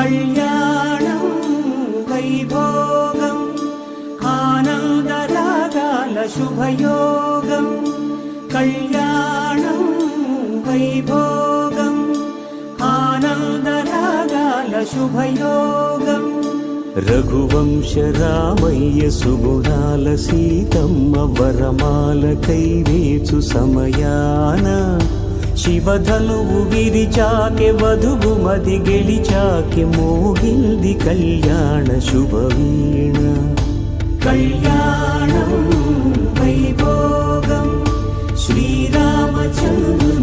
కళ్యాణం వైభోగం ఆనందరాగాల శుభయోగం కళ్యాణం వైభోగం ఆనందరాగాల శుభయోగం రఘువంశ రామయ్య సుగుణాల సీతమ్మ వరమాల కైవేచు సమయాన శివధనువు విరిచాకె వధువు మది గెలిచాకె మోగింది కళ్యాణ శుభవీణ కళ్యాణం వైభోగం శ్రీరామచంద్ర